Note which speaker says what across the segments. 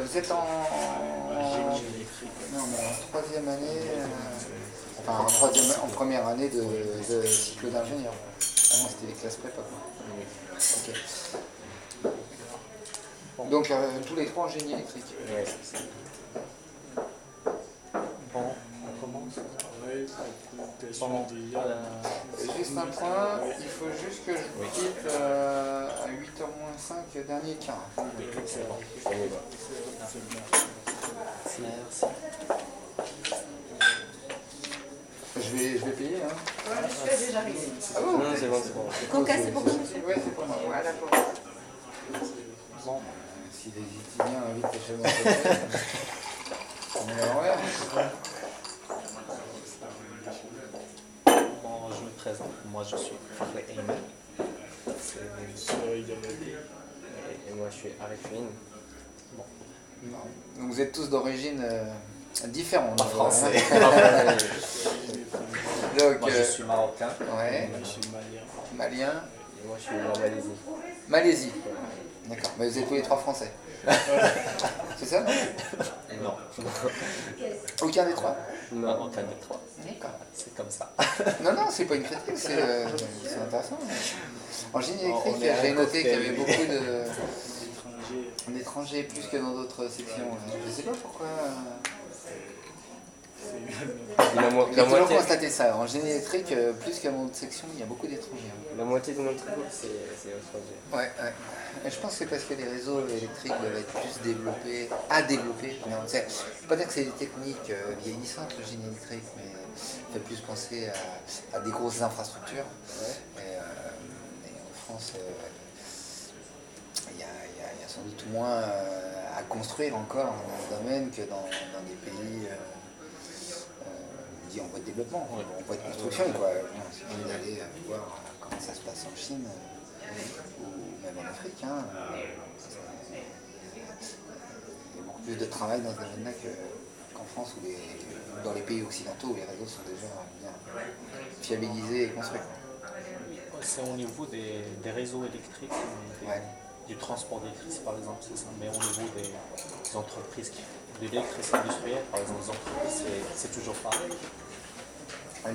Speaker 1: Vous êtes en troisième année, en première année de cycle d'ingénieur. Avant c'était les classes prépa quoi. Ok. Donc tous les trois en génie électrique.
Speaker 2: Ouais, c'est ça. Bon, on commence.
Speaker 1: Juste un point, il faut juste que je quitte à 8h moins 5, dernier quart.
Speaker 2: C'est bon, on y va. Merci.
Speaker 1: Je vais payer, hein.
Speaker 3: Ouais, je suis déjà arrivé.
Speaker 1: Ah bon?
Speaker 2: Non, c'est bon, c'est bon.
Speaker 3: Coca, c'est pour vous, monsieur?
Speaker 1: Oui, c'est pour moi.
Speaker 3: Voilà pour
Speaker 1: Bon, si les Italiens invitent les chefs d'entreprise, on est à l'envers.
Speaker 2: Bon, je me présente. Moi, je suis Farid Ayman. Et moi, je suis Arifine. Bon.
Speaker 1: Donc vous êtes tous d'origine différente.
Speaker 2: En français.
Speaker 1: Donc,
Speaker 2: Moi, je suis marocain.
Speaker 1: Ouais.
Speaker 2: Moi, je suis
Speaker 1: Malien.
Speaker 2: Et moi, je suis en Malaisie.
Speaker 1: Malaisie. D'accord. Mais vous êtes tous les trois français. C'est ça?
Speaker 2: Non.
Speaker 1: Aucun des trois?
Speaker 2: Non, aucun des trois.
Speaker 1: D'accord.
Speaker 2: C'est comme ça.
Speaker 1: Non, c'est pas une critique, c'est intéressant. En génie électrique, j'ai noté qu'il y avait beaucoup d'étrangers plus que dans d'autres sections. Je sais pas pourquoi. J'ai toujours constaté ça. En génie électrique, plus que dans d'autres sections, il y a beaucoup d'étrangers.
Speaker 2: La moitié de notre groupe, c'est étranger.
Speaker 1: Ouais. Et je pense que c'est parce que les réseaux électriques doivent être plus développés, à développer. Je ne veux pas dire que c'est des techniques vieillissantes, le génie électrique, mais ça fait plus penser à des grosses infrastructures. Ouais. Et en France, il y a sans doute moins à construire encore dans ce domaine que dans des pays dit en voie de développement, en voie de construction. Quoi. Si vous voulez aller voir comment ça se passe en Chine ou même en Afrique, il y a beaucoup plus de travail dans ce domaine-là qu'en France ou dans les pays occidentaux où les réseaux sont déjà bien fiabilisés et construits.
Speaker 2: C'est au niveau des réseaux électriques, du transport d'électricité par exemple, c'est ça. Mais au niveau des entreprises, de l'électricité industrielle, par exemple, les entreprises, c'est toujours pareil.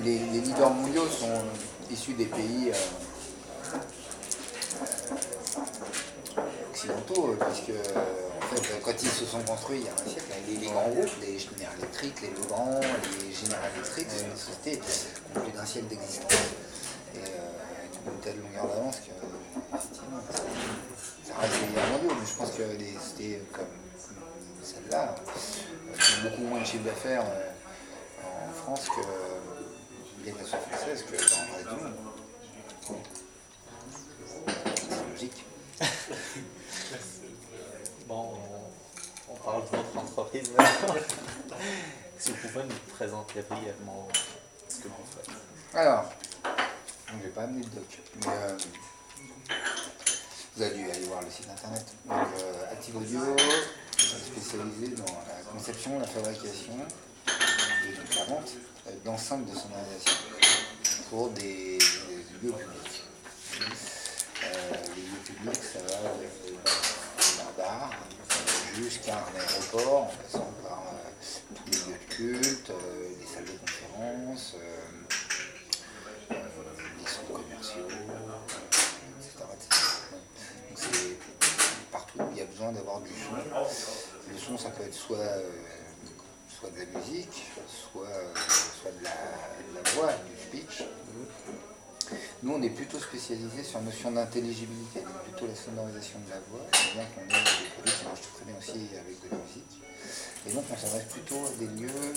Speaker 1: Les leaders mondiaux sont issus des pays occidentaux, puisque en fait, quand ils se sont construits il y a un siècle, les grands groupes, les Schneider Electric, les Legrand, les General Electric, c'est une société qui ont plus d'un siècle d'existence. Et une telle longueur d'avance que effectivement, ça reste des leaders mondiaux, mais je pense que des sociétés comme celle-là font beaucoup moins de chiffre d'affaires en France que l'État française que dans le reste du monde. C'est logique.
Speaker 2: Bon, on parle de votre entreprise maintenant. Si vous pouvez nous présenter brièvement ce que vous faites.
Speaker 1: Alors, je ne vais pas amener le doc, mais vous avez dû aller voir le site internet. Donc, Active Audio, spécialisé dans la conception, la fabrication et donc la vente d'ensemble de sonorisation pour des lieux publics. Les lieux publics, ça va d'un bar jusqu'à un aéroport, en passant par tous les lieux de culte, les salles de conférence, les centres commerciaux, etc. Donc c'est partout où il y a besoin d'avoir du son. Le son, ça peut être soit de la musique, soit de la voix, du speech. Nous, on est plutôt spécialisé sur la notion d'intelligibilité, donc plutôt la sonorisation de la voix, bien qu'on ait des produits qui marchent très bien aussi avec de la musique. Et donc, on s'adresse plutôt à des lieux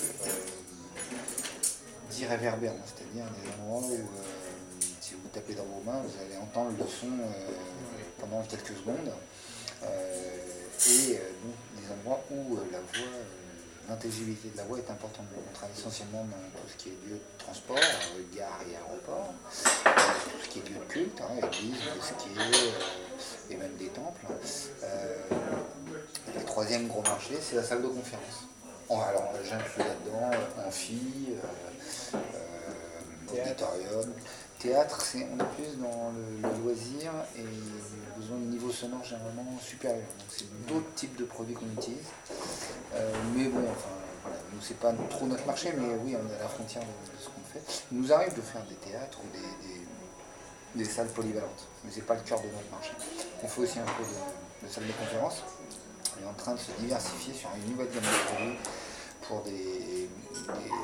Speaker 1: dits réverbérants, c'est-à-dire des endroits où, si vous tapez dans vos mains, vous allez entendre le son pendant quelques secondes. Et donc, des endroits où la voix, l'intelligibilité de la voix est importante. On travaille essentiellement dans tout ce qui est lieu de transport, gare et aéroport, tout ce qui est lieu de culte, église, mosquée, et même des temples. Le troisième gros marché, c'est la salle de conférence. Alors j'inclus là-dedans amphi, auditorium, théâtre, on est plus dans le loisir et besoin de niveau sonore généralement supérieur. Donc c'est d'autres types de produits qu'on utilise. Mais bon, enfin, voilà, nous c'est pas trop notre marché, mais oui, on est à la frontière de ce qu'on fait. Il nous arrive de faire des théâtres ou des salles polyvalentes, mais c'est pas le cœur de notre marché. On fait aussi un peu de salles de conférence. On est en train de se diversifier sur une nouvelle gamme de produits pour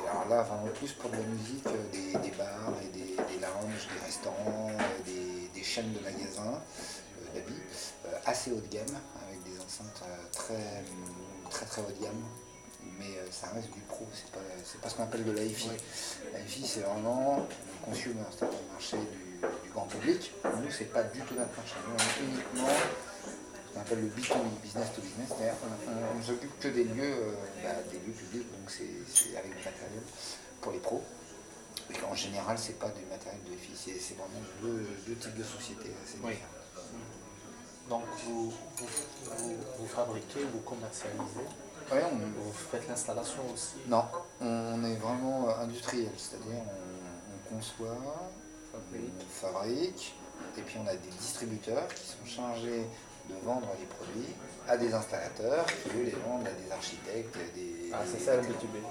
Speaker 1: alors là, vraiment plus pour de la musique, des bars et des lounges, des restaurants, des chaînes de magasins d'habits, assez haut de gamme, avec des enceintes très haut de gamme, mais ça reste du pro, c'est pas ce qu'on appelle de l'hi-fi. L'hi-fi c'est vraiment le consumer, c'est-à-dire le marché du grand public. Nous, c'est pas du tout notre marché, nous on est uniquement ce qu'on appelle le B2B, business to business, c'est-à-dire on ne s'occupe que des lieux publics, donc c'est avec du matériel pour les pros. Et en général, c'est pas du matériel de hi-fi, c'est vraiment deux types de sociétés assez différents.
Speaker 2: Donc vous fabriquez, vous commercialisez, vous faites l'installation aussi?
Speaker 1: Non, on est vraiment industriel, c'est-à-dire on conçoit, on fabrique, et puis on a des distributeurs qui sont chargés de vendre les produits à des installateurs qui eux les vendent à des architectes,
Speaker 2: c'est ça le B2B.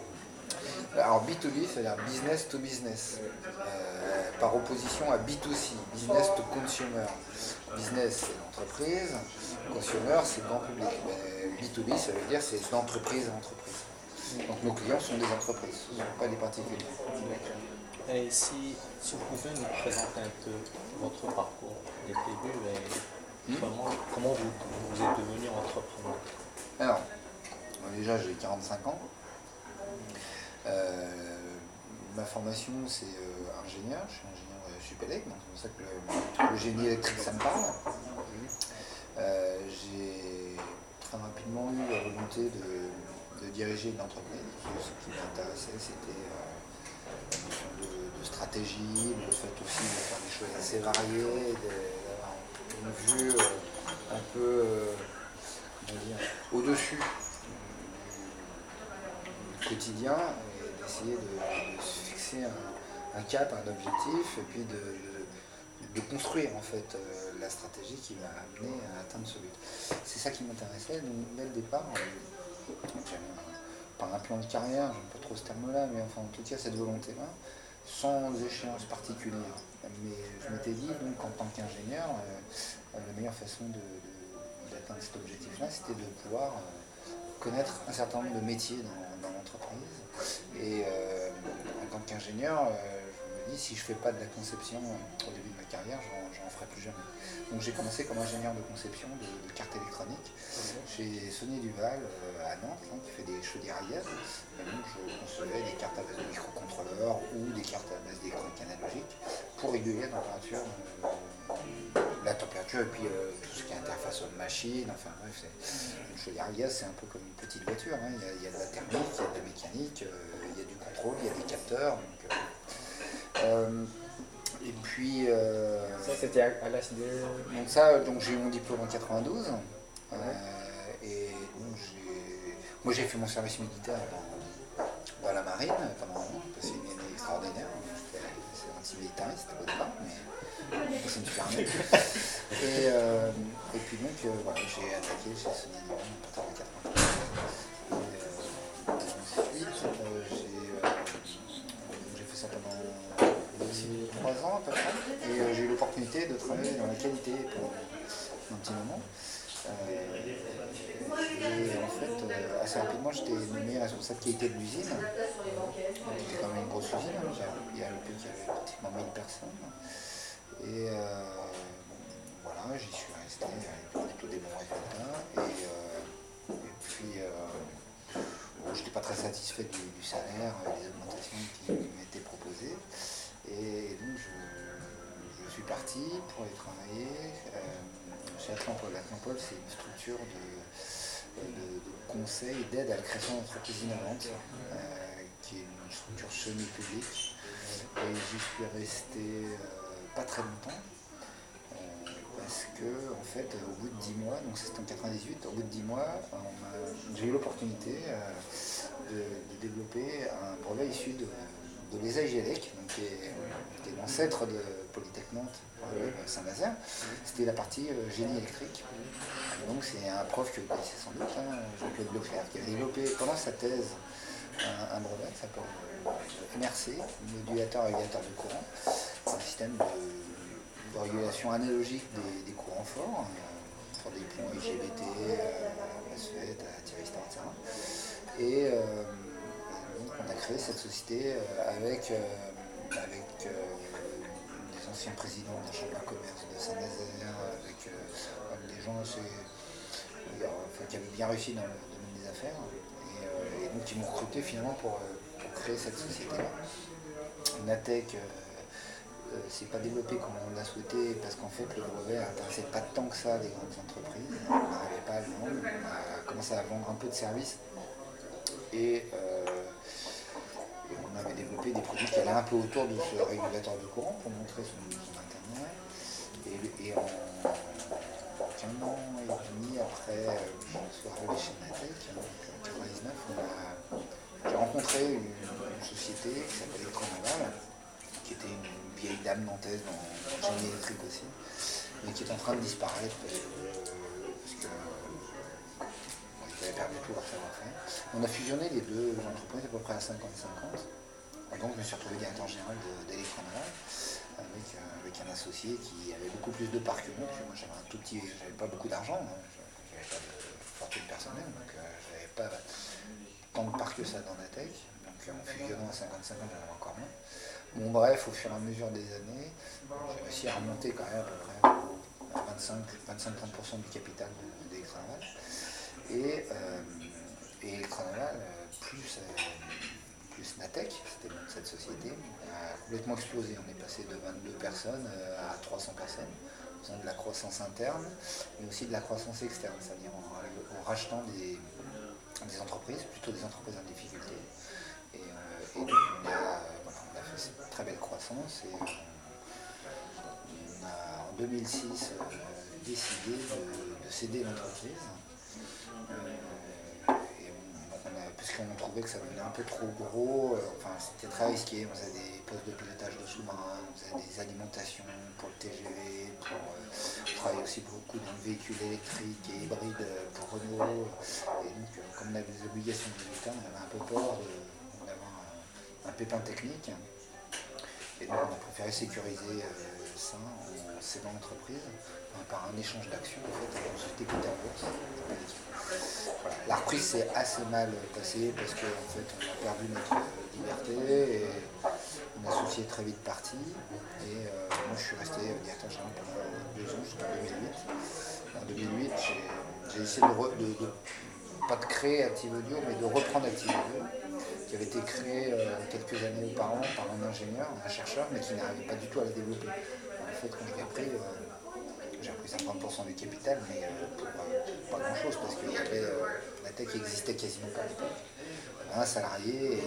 Speaker 1: Alors B2B, c'est-à-dire business to business, par opposition à B2C, business to consumer. Business, c'est l'entreprise, consumer, c'est le grand public. B2B, ça veut dire c'est d'entreprise à entreprise. Donc nos clients sont des entreprises, ce ne sont pas des particuliers.
Speaker 2: Et si vous pouvez nous présenter un peu votre parcours dès le début et comment vous êtes devenu entrepreneur?
Speaker 1: Alors, déjà j'ai 45 ans. Ma formation c'est ingénieur, je suis ingénieur Supélec, donc c'est pour ça que le génie électrique ça me parle. J'ai très rapidement eu la volonté de diriger une entreprise. Ce qui m'intéressait c'était la notion de stratégie, le fait aussi de faire des choses assez variées, d'avoir une vue un peu au-dessus du quotidien et d'essayer de se fixer un cap, un objectif et puis de construire en fait la stratégie qui va amener à atteindre ce but. C'est ça qui m'intéressait, donc dès le départ, par un plan de carrière, j'aime pas trop ce terme-là, mais enfin en tout cas cette volonté-là, sans échéance particulière. Mais je m'étais dit donc en tant qu'ingénieur, la meilleure façon d'atteindre cet objectif-là, c'était de pouvoir connaître un certain nombre de métiers dans l'entreprise. Et en tant qu'ingénieur, je me dis si je ne fais pas de la conception au début de ma carrière, je n'en ferai plus jamais. Donc j'ai commencé comme ingénieur de conception de cartes électroniques chez Sony Duval à Nantes, qui fait des chaudières à gaz. Et donc je concevais des cartes à base de microcontrôleurs ou des cartes à base d'électronique analogique pour réguler la température et puis tout ce qui est interface homme-machine. Enfin bref, une chaudière à gaz c'est un peu comme une petite voiture. Il y a de la thermique, il y a de la mécanique, il y a du contrôle, il y a des capteurs. Et puis
Speaker 4: ça c'était à l'âge de...
Speaker 1: Donc j'ai eu mon diplôme en 92 et donc moi j'ai fait mon service militaire dans la marine pendant un an, j'ai passé une année extraordinaire, j'étais anti-militariste au départ, mais c'est une super année. Et puis donc voilà, j'ai attaqué chez Sony Duval à partir de 92. J'ai fait ça pendant 3 ans à peu près, et j'ai eu l'opportunité de travailler dans la qualité pour un petit moment. Et en fait, assez rapidement, j'étais nommé responsable qualité de l'usine. C'était quand même une grosse usine, il y avait pratiquement 1000 personnes. Et voilà, j'y suis resté avec plutôt des bons résultats. Et puis, je n'étais pas très satisfait du salaire, des augmentations qui m'étaient proposées. Et donc je suis parti pour aller travailler chez Atlampol. Atlampol, c'est une structure de conseil et d'aide à la création d'entreprises innovantes, qui est une structure semi-publique. Et j'y suis resté pas très longtemps, parce que en fait, au bout de 10 mois, donc c'était en 98, au bout de 10 mois, j'ai eu l'opportunité de développer un brevet issu l'ESA IGELEC, donc qui est l'ancêtre de Polytech Nantes, Saint-Nazaire. C'était la partie génie électrique. Et donc c'est un prof que vous connaissez sans doute, Jean-Claude Leclerc, qui a développé pendant sa thèse un brevet qui s'appelle MRC, modulateur régulateur de courant, un système de régulation analogique des courants forts pour des ponts IGBT, MOSFET, thyristor, etc. Et donc on a créé cette société avec des anciens présidents de la Chambre de commerce de Saint-Nazaire, avec des gens qui avaient bien réussi dans le domaine des affaires, et donc ils m'ont recruté finalement pour créer cette société-là. Natech s'est pas développé comme on l'a souhaité, parce qu'en fait le brevet n'intéressait pas tant que ça les grandes entreprises, on n'arrivait pas à le vendre, on a commencé à vendre un peu de services, et on avait développé des produits qui allaient un peu autour de ce régulateur de courant pour montrer son intérêt. Et en 15 ans et demi après soit arrivé chez Natech, en 1999, j'ai rencontré une société qui s'appelle Electronaval, qui était une vieille dame nantaise dans le génie électrique aussi, mais qui est en train de disparaître parce que ils avaient perdu tout leur savoir-faire. On a fusionné les deux entreprises à peu près à 50-50. Donc je me suis retrouvé directeur général d'Electronaval avec un associé qui avait beaucoup plus de parts que moi, parce que moi j'avais pas beaucoup d'argent, j'avais pas de fortune personnelle, donc j'avais pas tant de parts que ça dans Natech. Donc en fusionnant à 50-50, j'en avais encore moins. Bon bref, au fur et à mesure des années, j'ai réussi à remonter quand même à peu près à 25-30% du capital d'Electronaval. Et Electronaval, plus Natech, c'était cette société, a complètement explosé. On est passé de 22 personnes à 300 personnes, en faisant de la croissance interne, mais aussi de la croissance externe, c'est-à-dire en rachetant des entreprises, plutôt des entreprises en difficulté. Et donc on a fait cette très belle croissance, et on a en 2006 décidé de céder l'entreprise. Puisqu'on trouvait que ça devenait un peu trop gros, c'était très risqué, on faisait des postes de pilotage de sous-marins, on faisait des alimentations pour le TGV, on travaillait aussi beaucoup dans le véhicule électrique et hybride pour Renault, et donc comme on avait des obligations de résultat, on avait un peu peur d'avoir un pépin technique, et donc on a préféré sécuriser ça en cédant l'entreprise par un échange d'actions en fait, avec une société cotée en bourse. Voilà. La reprise s'est assez mal passée parce qu'en fait on a perdu notre liberté et mon associé est très vite parti, et moi je suis resté directeur général pendant 2 ans jusqu'en 2008. En 2008 j'ai essayé pas de créer Active Audio, mais de reprendre Active Audio, qui avait été créé quelques années auparavant par un ingénieur, un chercheur, mais qui n'arrivait pas du tout à la développer. En fait, quand je l'ai pris, j'ai pris 50% du capital, mais pour pas grand-chose, parce qu'il y avait la tech qui existait quasiment pas à l'époque. Un salarié,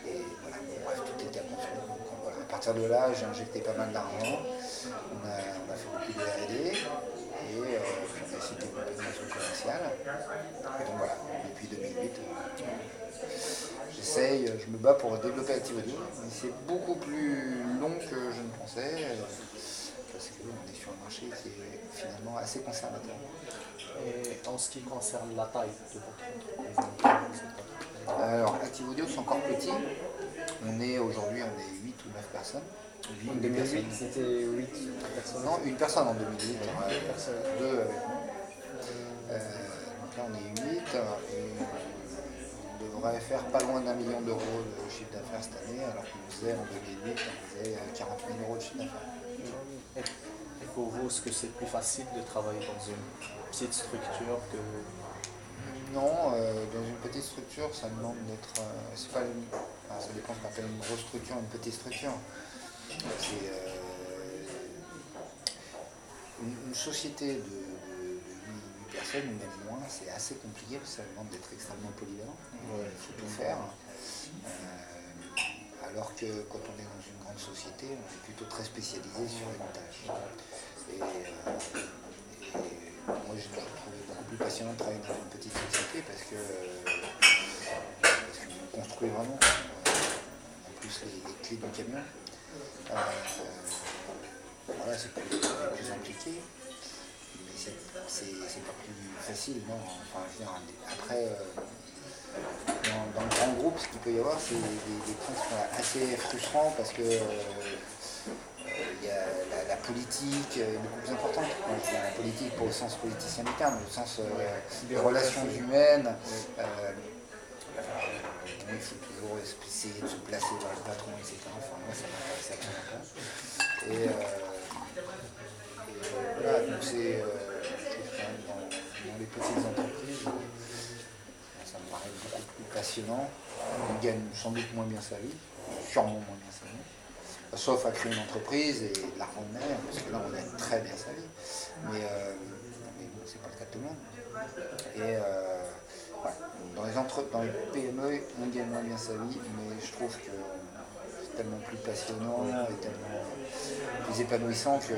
Speaker 1: et voilà, bref, tout était à construire. Donc, voilà. À partir de là, j'ai injecté pas mal d'argent, on a fait beaucoup de R&D, et puis on a essayé de développer une offre commerciale. Et donc voilà, depuis 2008, je me bats pour développer Active Audio, mais c'est beaucoup plus long que je ne pensais, parce qu'on est sur un marché qui est finalement assez conservateur.
Speaker 2: Et en ce qui concerne la taille de votre entreprise,
Speaker 1: alors Active Audio, c'est encore petit. Aujourd'hui, on est 8 ou 9 personnes.
Speaker 4: En 2008, c'était 8 personnes.
Speaker 1: Non, une personne en 2008, deux avec nous. Donc là, on est 8, et on devrait faire pas loin d'1 million d'euros de chiffre d'affaires cette année, alors qu'on faisait en 2008, on faisait 40 000 euros de chiffre d'affaires.
Speaker 2: Et pour vous, est-ce que c'est plus facile de travailler dans une petite structure que...
Speaker 1: Non, dans une petite structure, ça demande d'être... ça dépend ce qu'on appelle une grosse structure, une petite structure. C'est une société de 8 personnes ou même moins, c'est assez compliqué parce que ça demande d'être extrêmement polyvalent. Il faut tout faire. Alors que quand on est dans une grande société, on est plutôt très spécialisé sur une tâche. Et moi, j'ai toujours trouvé beaucoup plus passionnant de travailler dans une petite société parce qu'on construit vraiment. En plus, juste les clés du camion. Voilà, c'est plus impliqué. Mais c'est pas plus facile, non. Enfin, je veux dire, après, dans le grand groupe, ce qu'il peut y avoir, c'est des points qui sont assez frustrants parce que il y a la politique est beaucoup plus importante. Moi, je dis la politique, pas au sens politicien du terme, mais au sens des relations humaines. Il faut toujours essayer de se placer dans le patron, etc. Enfin, moi, ça m'intéresse absolument pas. Et voilà, donc c'est, je trouve quand même dans les petites entreprises, ça me paraît beaucoup plus passionnant. On gagne sans doute moins bien sa vie, sûrement moins bien sa vie. Sauf à créer une entreprise et de l'argent de mer, parce que là on gagne très bien sa vie. Mais bon, c'est pas le cas de tout le monde. Et voilà. Dans les PME, on gagne moins bien sa vie, mais je trouve que c'est tellement plus passionnant et tellement plus épanouissant que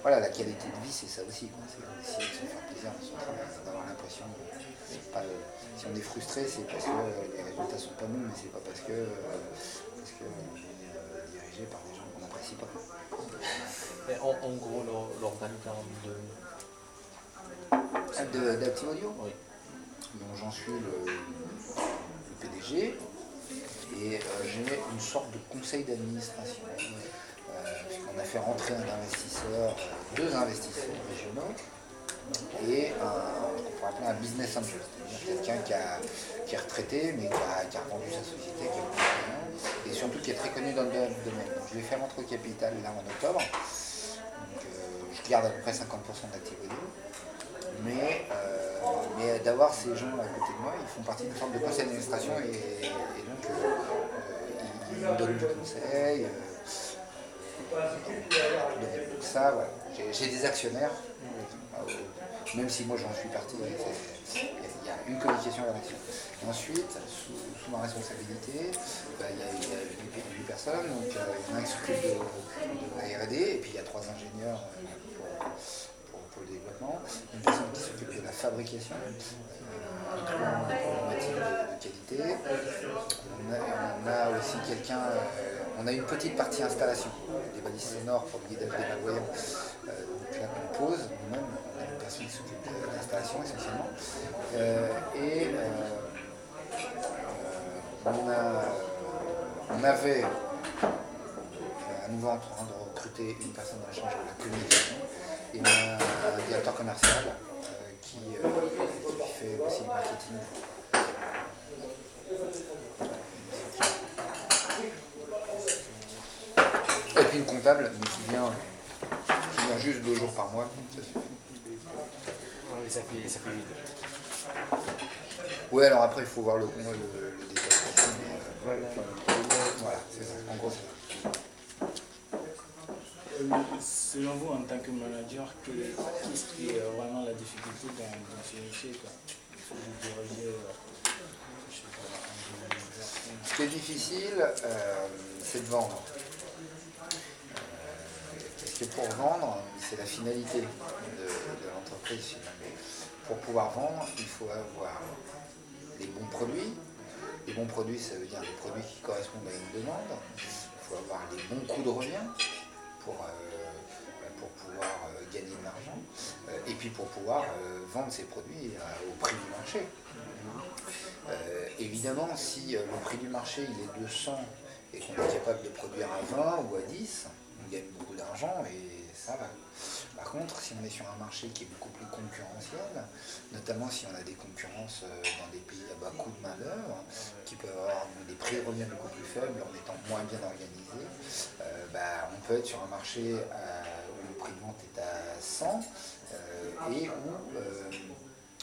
Speaker 1: voilà, la qualité de vie, c'est ça aussi. C'est essayer de se faire plaisir dans son travail, d'avoir l'impression si on est frustré, c'est parce que les résultats sont pas bons, mais c'est pas parce que on est dirigé par des gens qu'on n'apprécie pas.
Speaker 2: Et en gros, l'organigramme
Speaker 1: d'Active Audio,
Speaker 2: oui.
Speaker 1: donc j'en suis le PDG et j'ai une sorte de conseil d'administration. Puisqu'on a fait rentrer deux investisseurs régionaux et on pourrait appeler un business angel, c'est-à-dire quelqu'un qui est retraité mais qui a revendu sa société, et surtout qui est très connu dans le domaine. Donc, je l'ai fait rentrer au capital là en octobre. Donc, je garde à peu près 50% d'Active Audio. Mais d'avoir ces gens à côté de moi, ils font partie d'une sorte de conseil d'administration et donc ils me donnent du conseil. Donc ça, voilà. J'ai des actionnaires, même si moi j'en suis parti, il y a une communication vers l'action. Ensuite, sous ma responsabilité, il y a 8 personnes, donc il y en a un qui s'occupe de la R&D, et puis il y a 3 ingénieurs pour le développement, une personne qui s'occupe de la fabrication, incluant des problématiques de qualité. On a aussi quelqu'un, on a une petite partie installation, des balises sonores pour le guidage des malvoyants. Donc là qu'on pose, nous-mêmes, on a une personne qui s'occupe de l'installation essentiellement. On avait à nouveau en train de recruter une personne en charge de la communication et un directeur commercial qui fait aussi le marketing. Et puis une comptable qui vient juste 2 jours par mois. Ça suffit.
Speaker 2: Oui, ça fait vite.
Speaker 1: Oui, alors après il faut voir le détail. Voilà, c'est ça. En gros, c'est ça.
Speaker 5: Selon vous, en tant que manager, qu'est-ce qui est vraiment la difficulté dans ce métier, quoi? Vous dirigez, je sais pas,
Speaker 1: Ce qui est difficile, c'est de vendre. Parce que pour vendre, c'est la finalité de l'entreprise finalement. Pour pouvoir vendre, il faut avoir les bons produits. Les bons produits, ça veut dire des produits qui correspondent à une demande. Il faut avoir les bons coûts de revient pour pouvoir gagner de l'argent. Et puis pour pouvoir vendre ces produits au prix du marché. Évidemment, si le prix du marché il est de 100 et qu'on est capable de produire à 20 ou à 10, on gagne beaucoup d'argent et ça va. Par contre, si on est sur un marché qui est beaucoup plus concurrentiel, notamment si on a des concurrences dans des pays à bas coût de main-d'œuvre, qui peuvent avoir des prix de revient beaucoup plus faibles en étant moins bien organisés, on peut être sur un marché où le prix de vente est à 100 et où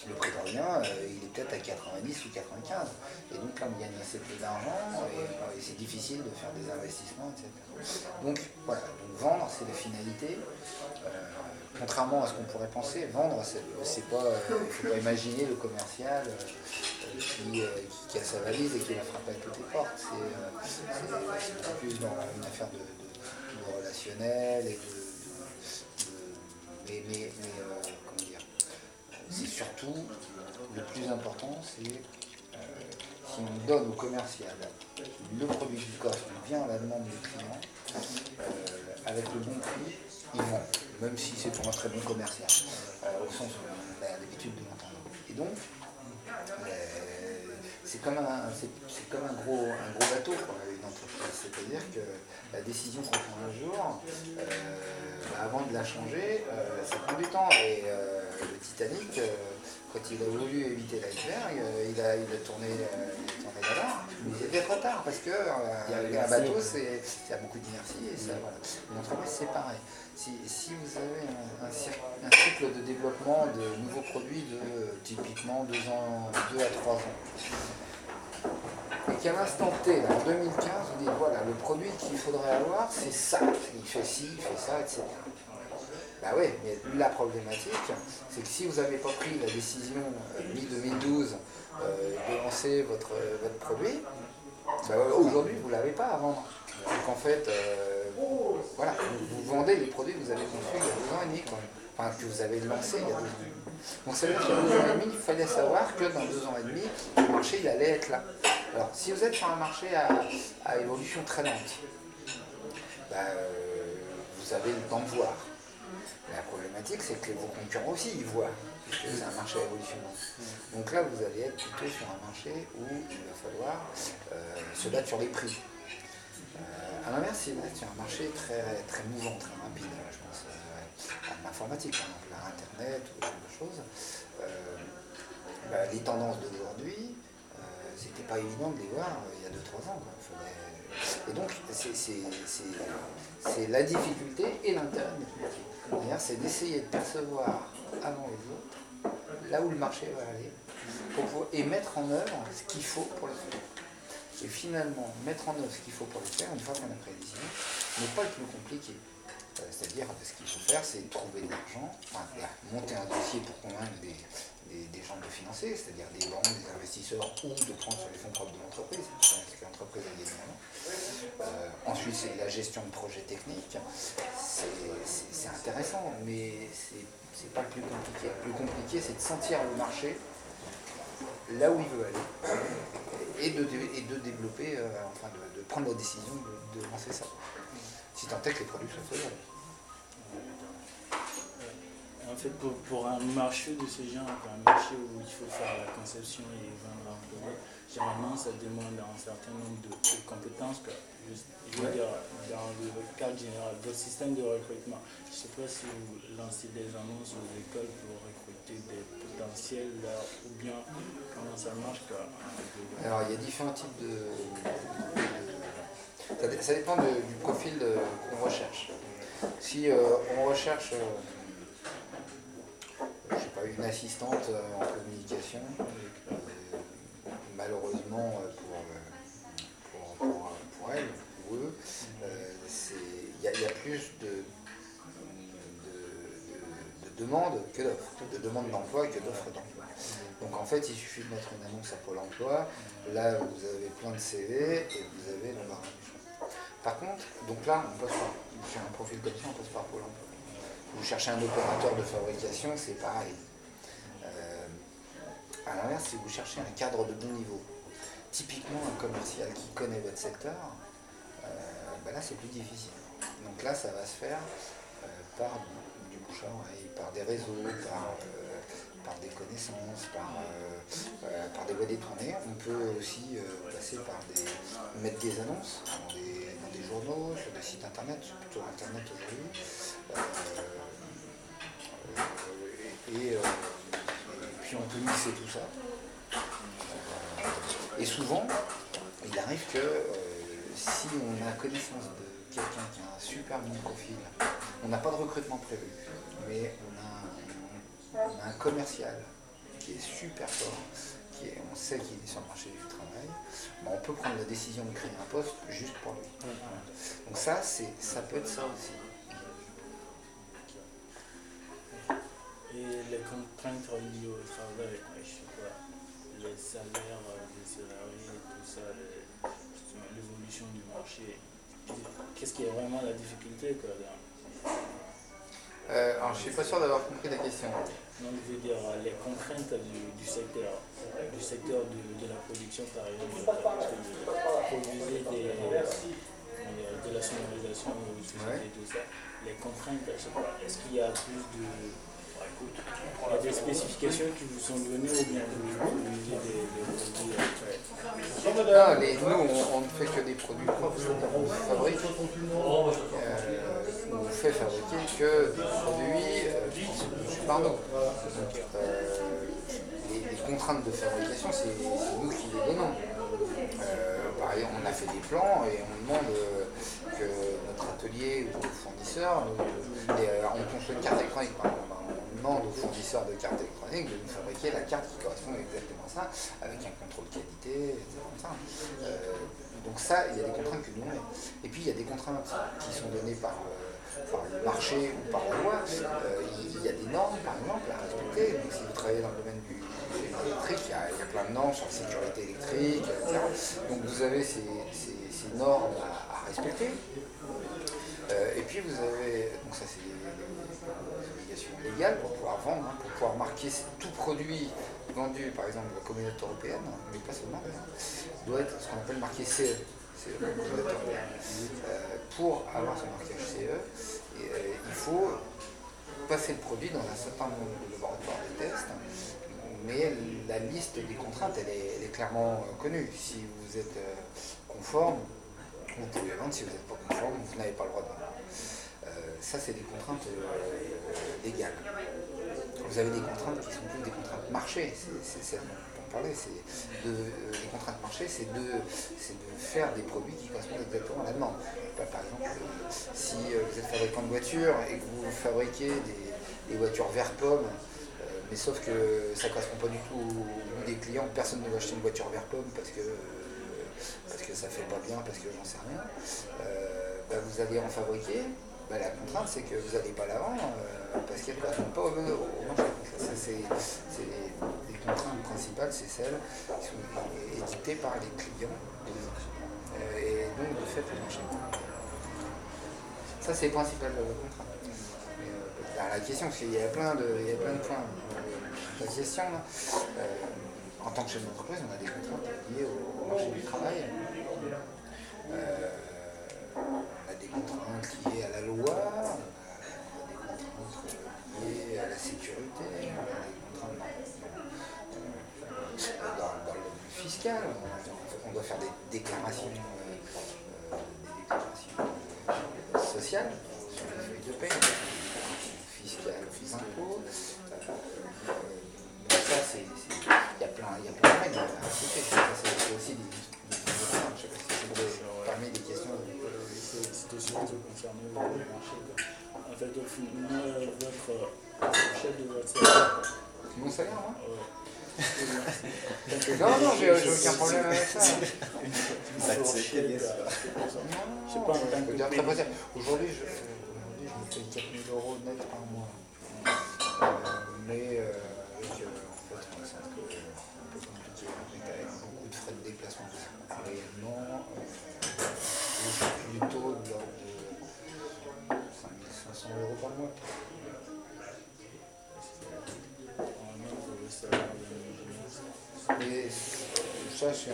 Speaker 1: le prix de revient il est peut-être à 90 ou 95. Et donc là on gagne assez peu d'argent et c'est difficile de faire des investissements, etc. Donc voilà, donc vendre c'est la finalité. Contrairement à ce qu'on pourrait penser, vendre, c'est pas, il ne faut pas imaginer le commercial qui a sa valise et qui va frapper à toutes les portes. C'est beaucoup plus dans une affaire de relationnel et comment dire. C'est surtout le plus important, c'est si on donne au commercial le produit du coffre vient à la demande du client, avec le bon prix, il vend, même si c'est pour un très bon commercial, au sens où on a l'habitude de l'entendre. Et donc, c'est comme un gros bateau pour une entreprise. C'est-à-dire que la décision qu'on prend un jour, avant de la changer, ça prend du temps. Et le Titanic, quand il a voulu éviter l'iceberg, il a tourné là-bas, mais il était trop tard parce que un bateau, ça a beaucoup d'inertie et ça, voilà. Une entreprise, c'est pareil. Si vous avez un cycle de développement de nouveaux produits de typiquement 2 à 3 ans, et qu'à l'instant T, en 2015, vous dites voilà, le produit qu'il faudrait avoir, c'est ça. Il fait ci, il fait ça, etc. Bah oui, mais la problématique, c'est que si vous n'avez pas pris la décision mi-2012 de lancer votre produit, bah, aujourd'hui vous ne l'avez pas à vendre. Donc en fait, voilà, vous vendez les produits que vous avez conçus il y a 2 ans et demi, quand même. Enfin, que vous avez lancé il y a 2 ans et demi. Donc ça veut dire qu'il y a 2 ans et demi, il fallait savoir que dans 2 ans et demi, le marché il allait être là. Alors si vous êtes sur un marché à évolution très lente, bah, vous avez le temps de voir. La problématique, c'est que vos concurrents aussi, ils voient, puisque c'est un marché à évolution. Donc là, vous allez être plutôt sur un marché où il va falloir se battre sur les prix. À l'inverse, si vous êtes sur un marché très, très mouvant, très rapide, je pense à l'informatique, par exemple, à Internet ou ce genre de choses, les tendances d'aujourd'hui, c'était pas évident de les voir il y a 2-3 ans. Et donc, c'est la difficulté et l'intérêt de notre métier. D'ailleurs, c'est d'essayer de percevoir avant les autres là où le marché va aller et mettre en œuvre ce qu'il faut pour le faire. Et finalement, mettre en œuvre ce qu'il faut pour le faire, une fois qu'on a pris la décision, n'est pas le plus compliqué. C'est-à-dire, ce qu'il faut faire, c'est trouver de l'argent, monter un dossier pour convaincre des gens de le financer, c'est-à-dire des banques, des investisseurs, ou de prendre sur les fonds propres de l'entreprise, ce que l'entreprise a gagné avant. Ensuite, c'est la gestion de projets techniques. C'est intéressant, mais c'est pas le plus compliqué. Le plus compliqué, c'est de sentir le marché là où il veut aller et de développer, de prendre la décision de lancer ça. Si tant est que les produits soient faisables.
Speaker 5: En fait, pour un marché de ce genre, un marché où il faut faire la conception et vendre un produit, généralement ça demande un certain nombre de compétences. Je veux dire, dans le cadre général, votre système de recrutement, je ne sais pas si vous lancez des annonces aux écoles pour recruter des potentiels ou bien comment ça marche.
Speaker 1: Alors, il y a différents types ça dépend du profil qu'on recherche. Si on recherche je sais pas, une assistante en communication, malheureusement pour elle ou eux, il y a plus de demandes que d'offres, de demandes d'emploi que d'offres d'emploi. Donc en fait, il suffit de mettre une annonce à Pôle emploi, là vous avez plein de CV et vous avez l'embarras du choix. Par contre, donc là, on passe par, sur un profil comme ça, on passe par Pôle emploi. Vous cherchez un opérateur de fabrication, c'est pareil. À l'inverse, si vous cherchez un cadre de bon niveau, typiquement un commercial qui connaît votre secteur, là c'est plus difficile. Donc là, ça va se faire par du bouche à oreille, par des réseaux, par des connaissances, par des voies détournées. On peut aussi passer par mettre des annonces dans des journaux, sur des sites internet, plutôt internet aujourd'hui. Et puis on peut mixer tout ça. Et souvent, il arrive que si on a connaissance de quelqu'un qui a un super bon profil, on n'a pas de recrutement prévu, mais on a un commercial qui est super fort, on sait qu'il est sur le marché du travail, on peut prendre la décision de créer un poste juste pour lui. Donc ça peut être ça aussi.
Speaker 5: Et les contraintes liées au travail, je sais pas, les salaires des salariés, tout ça, l'évolution du marché, qu'est-ce qui est vraiment la difficulté
Speaker 1: alors Alors, je suis pas sûr d'avoir compris la question.
Speaker 5: Donc, je veux dire, les contraintes du secteur de la production, par exemple, parce que vous produisez de la sonorisation,
Speaker 1: Ouais.
Speaker 5: tout ça, les contraintes, je sais pas, est-ce qu'il y a plus de... Il y a des spécifications qui vous sont données ou bien vous utilisez des produits
Speaker 1: Non, nous, on ne fait que des produits propres, c'est-à-dire qu'on fabrique, on fait fabriquer que des produits qui sont produits par nous. Donc, les contraintes de fabrication, c'est nous qui les donnons. Par exemple, on a fait des plans et on demande que notre atelier ou nos fournisseurs, on construit une carte électronique par exemple, on demande aux fournisseurs de cartes électroniques de nous fabriquer la carte qui correspond exactement à ça, avec un contrôle qualité, etc. Comme ça. Donc ça, il y a des contraintes que nous on met. Et puis il y a des contraintes qui sont données par le marché ou par la loi. Il y a des normes, par exemple, à respecter. Donc si vous travaillez dans le domaine du électrique, il y a plein de normes sur la sécurité électrique, etc. Donc vous avez ces normes à respecter. Et puis vous avez, donc ça c'est des obligations légales pour pouvoir vendre, pour pouvoir marquer tout produit vendu, par exemple la communauté européenne, mais pas seulement d'ailleurs, doit être ce qu'on appelle marqué CE. C'est la communauté européenne. Pour avoir ce marquage CE, il faut passer le produit dans un certain nombre de laboratoires de tests, mais la liste des contraintes, elle est clairement connue. Si vous êtes conforme, vous pouvez vendre. Si vous n'êtes pas conforme, vous n'avez pas le droit de vendre. Ça, c'est des contraintes légales. Vous avez des contraintes qui sont plus des contraintes marché. C'est celles dont on parlait. Les contraintes marché, c'est de faire des produits qui correspondent exactement à la demande. Par exemple, si vous êtes fabricant de voitures et que vous fabriquez des voitures vert pomme, mais sauf que ça ne correspond pas du tout au goût des clients, personne ne va acheter une voiture vert pomme parce que ça ne fait pas bien, parce que j'en sais rien, vous allez en fabriquer. La contrainte, c'est que vous n'allez pas la vendre parce qu'elle ne correspond pas au marché. Ça, c'est les contraintes principales, c'est celles qui sont édictées par les clients et donc de fait le marché. Ça, c'est les principales contraintes. La question, parce qu'il y a plein de points. La question, là, en tant que chef d'entreprise, on a des contraintes liées au marché du travail. On a des contraintes liées à la loi, on a des contraintes liées à la sécurité, on a des contraintes dans le domaine fiscal, on doit faire des déclarations sociales sur les feuilles de paie, fiscales, impôts. Donc ça, il y a plein de règles à respecter. C'est aussi des contraintes, je ne sais pas si c'est parmi les questions.
Speaker 5: C'était surtout concerné le marché. En fait, au final, votre chef de votre salaire.
Speaker 1: Mon salaire, moi non, j'ai aucun problème avec ça.
Speaker 5: Je sais pas, en tant que
Speaker 1: dire très précis. Aujourd'hui, je me paye 4 000 € net par mois. Mais en fait, c'est un peu compliqué. Avec beaucoup de frais de déplacement. Réellement, je suis plutôt de l'ordre de 5 500 € par mois. Et ça, je suis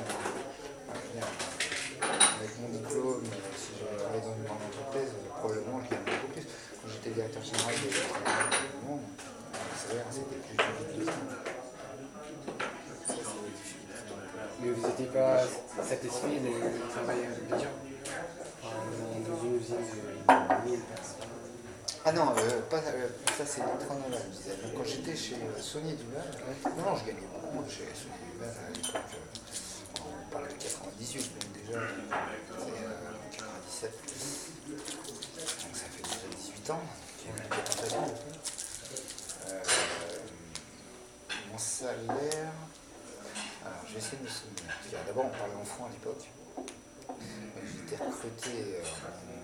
Speaker 1: avec mon diplôme, si je travaille dans une grande entreprise, probablement je gagne beaucoup plus. Quand j'étais directeur général de monde, le salaire c'était plus de 200.
Speaker 4: Mais vous n'étiez pas satisfait du travail des gens dans une usine de 1000 personnes?
Speaker 1: Ah non, ça c'est l'électronoval, je disais. Donc, quand j'étais chez Sony Duval, non, je gagnais beaucoup chez Sony Duval à l'époque. On parle de 98, donc déjà c'est 97. Donc ça fait déjà 18 ans, qui est pas très long. Mon salaire, alors je vais essayer de me souvenir. D'abord on parlait en francs à l'époque. J'étais recruté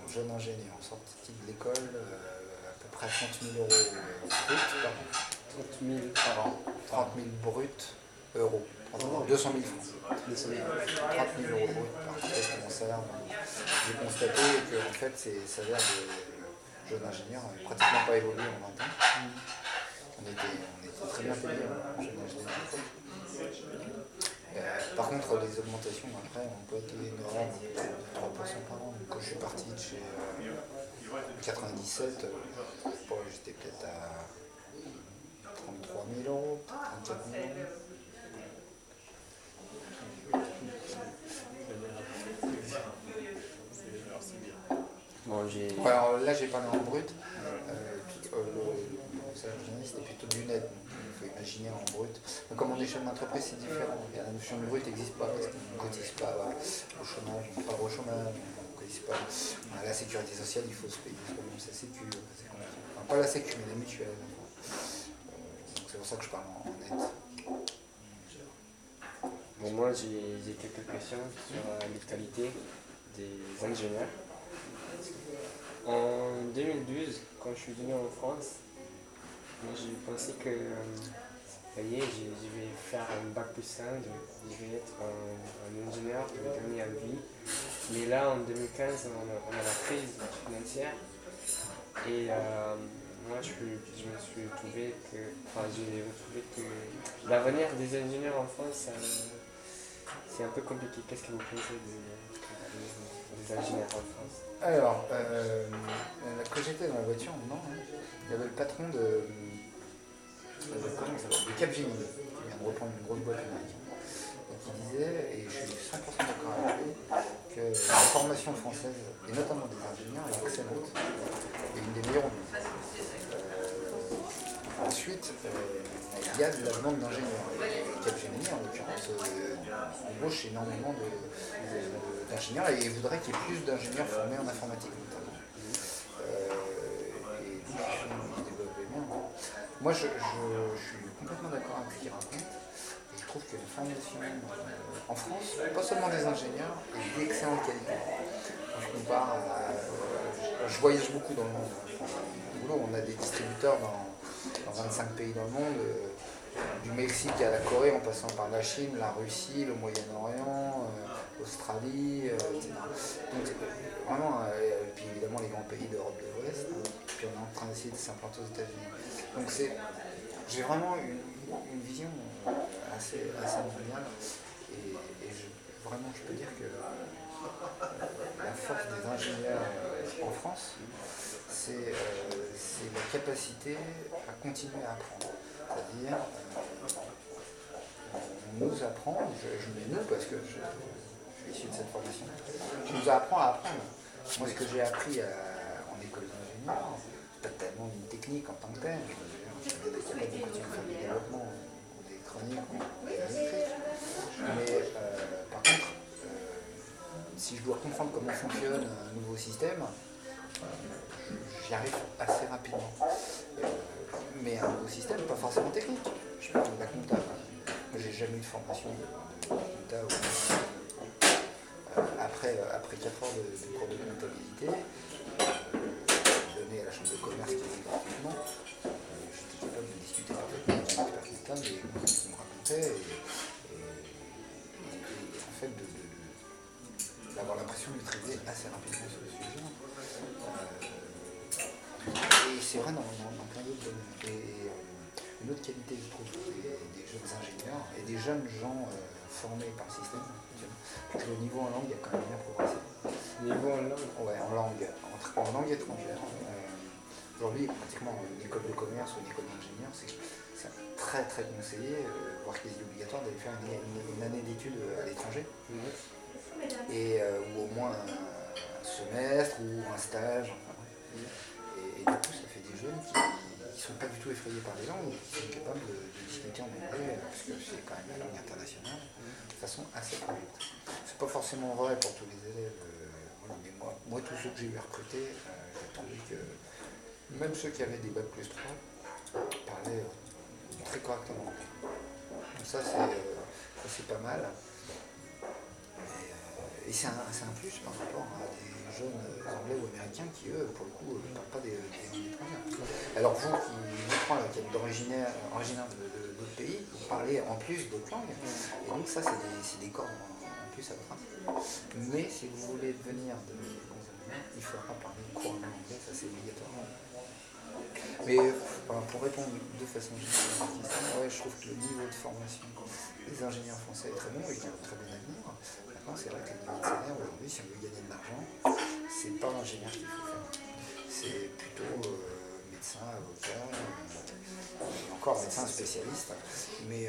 Speaker 1: en jeune ingénieur en sortie de l'école. À peu près 30 000 € brut par an.
Speaker 4: 30 000 par an.
Speaker 1: 30 000 brut euros. 200 000 francs. 30 000 € brut par an, c'est mon salaire. J'ai constaté que en fait, ces salaires de jeunes ingénieurs n'avaient pratiquement pas évolué en 20 ans. On était très bien payés au jeune âge des enfants. Par contre, les augmentations après ont pas été énormes, de 3% par an. Donc, quand je suis parti de chez 97, j'étais peut-être à 33 000 euros, 34 000 euros.
Speaker 4: Bon, j'ai.
Speaker 1: Ouais, alors là, j'ai parlé en brut. Le salaire journaliste était plutôt du net. Donc, il faut imaginer en brut. Mais comme on est chef d'entreprise, c'est différent. La notion de brut n'existe pas parce qu'on ne cotise pas au chômage, on ne part au chômage, on ne cotise pas à la sécurité sociale, il faut se payer soi-même sa sécu. Enfin, pas la sécu, mais la mutuelle. Donc c'est pour ça que je parle en net.
Speaker 4: Bon, moi, j'ai quelques questions sur l'actualité des ingénieurs. En 2012, quand je suis venu en France, moi, j'ai pensé que ça y est, je vais faire un bac plus 5, je vais être un ingénieur de gagner à vie. Mais là, en 2015, on a la crise financière et moi, je me suis trouvé que, enfin, j'ai retrouvé que l'avenir des ingénieurs en France, c'est un peu compliqué. Qu'est-ce que vous pensez des ingénieurs en France?
Speaker 1: Alors, quand j'étais dans la voiture, non, hein, il y avait le patron de Capgemini, qui vient de reprendre une grosse boîte américaine, et qui disait, et je suis 100% d'accord avec lui, que la formation française, et notamment des ingénieurs, est excellente, et une des meilleures au monde. Ensuite, il y a de la demande d'ingénieurs. Capgemini, en l'occurrence, embauche énormément d'ingénieurs et voudrait qu'il y ait plus d'ingénieurs formés en informatique notamment. Et donc, ils se développent bien. Moi, je suis complètement d'accord avec ce qu'il raconte. Je trouve que la formation en France, pas seulement des ingénieurs, est d'excellente qualité. Quand je compare je voyage beaucoup dans le monde. On a des distributeurs dans 25 pays dans le monde, du Mexique à la Corée en passant par la Chine, la Russie, le Moyen-Orient, l'Australie, etc. Donc vraiment, puis évidemment les grands pays d'Europe de l'Ouest, puis on est en train d'essayer de s'implanter aux États-Unis. Donc j'ai vraiment une vision assez mondiale et vraiment je peux dire que la force des ingénieurs en France, c'est la capacité à continuer à apprendre. C'est-à-dire, on nous apprend, je mets nous parce que je suis issu de cette formation, on nous apprend à apprendre. Moi, ce que j'ai appris en école d'ingénieur, c'est pas tellement une technique en tant que telle. Je suis capable de continuer à faire du développement en électronique ou en électrique. Mais par contre, si je dois comprendre comment fonctionne un nouveau système, j'y arrive assez rapidement. Mais un nouveau système, pas forcément technique. Je parle de la compta. Moi, j'ai jamais eu de formation de compta. Après 4 heures de cours de comptabilité, donné à la chambre de commerce qui était gratuitement, j'étais capable de discuter parfaitement avec un expert comptable et qui me racontait. Et en fait, d'avoir l'impression de maîtriser assez rapidement ce sujet. Et c'est vrai dans plein d'autres domaines. Et une autre qualité, je trouve, des jeunes ingénieurs et des jeunes gens formés par le système, c'est que le niveau en langue a quand même bien progressé.
Speaker 4: Niveau en langue?
Speaker 1: Ouais, en langue étrangère. Aujourd'hui, pratiquement une école de commerce ou une école d'ingénieur, c'est très très conseillé, voire quasi obligatoire d'aller faire une année d'études à l'étranger. Et ou au moins un semestre ou un stage. Et du coup, ça fait des jeunes qui ne sont pas du tout effrayés par les langues, qui sont capables de discuter en anglais, parce que c'est quand même la langue internationale, de façon assez correcte. C'est pas forcément vrai pour tous les élèves, mais moi, tous ceux que j'ai eu recrutés, j'ai trouvé que même ceux qui avaient des bac plus 3 parlaient très correctement anglais. Donc ça, c'est pas mal. Et c'est un plus par rapport à des jeunes anglais ou américains qui, eux, pour le coup, ne parlent pas des langues étrangères. Alors vous, qui êtes originaire d'autres pays, vous parlez en plus d'autres langues. Et donc ça, c'est des cordes en plus à votre article. Mais si vous voulez devenir de bons ingénieurs, il faudra parler couramment anglais, ça c'est obligatoire. Mais Pour répondre de façon générale à la question, ouais, je trouve que le niveau de formation des ingénieurs français est très bon et qu'il y a un très bon avenir. Maintenant, c'est vrai que le niveau de salaire, aujourd'hui, si on veut gagner de l'argent, c'est pas l'ingénieur qu'il faut faire. C'est plutôt médecin, avocat, et encore médecin spécialiste. Mais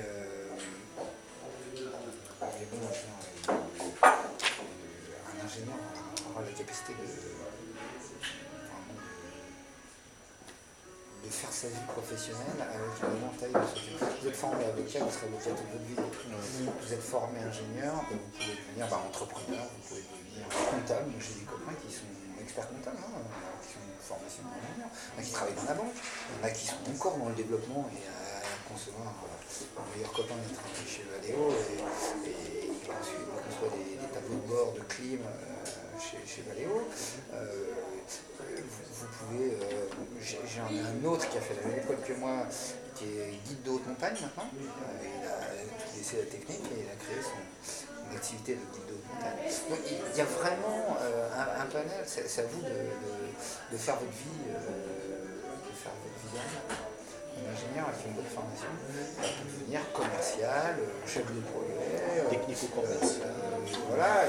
Speaker 1: bon, un ingénieur aura la capacité de faire sa vie professionnelle avec un éventail de solutions. Vous êtes formé avocat, vous serez avocat toute votre vie. Vous êtes formé ingénieur, vous pouvez devenir entrepreneur, vous pouvez devenir comptable. J'ai des copains qui sont experts comptables, qui ont une formation d'ingénieur. Il y en a qui travaillent dans la banque, il y en a qui sont encore dans le développement et à concevoir. Mon meilleur copain il travaille chez Valeo et ensuite il conçoit des tableaux de bord de clim chez Valeo. Vous pouvez. J'en ai un autre qui a fait la même école que moi, qui est guide de haute montagne maintenant. Il a laissé la technique et il a créé son activité de guide de haute montagne. Donc il y a vraiment un panel, c'est à vous de faire votre vie, Un ingénieur avec une bonne formation peut devenir commercial, chef de projet,
Speaker 2: technico-commercial.
Speaker 1: Voilà.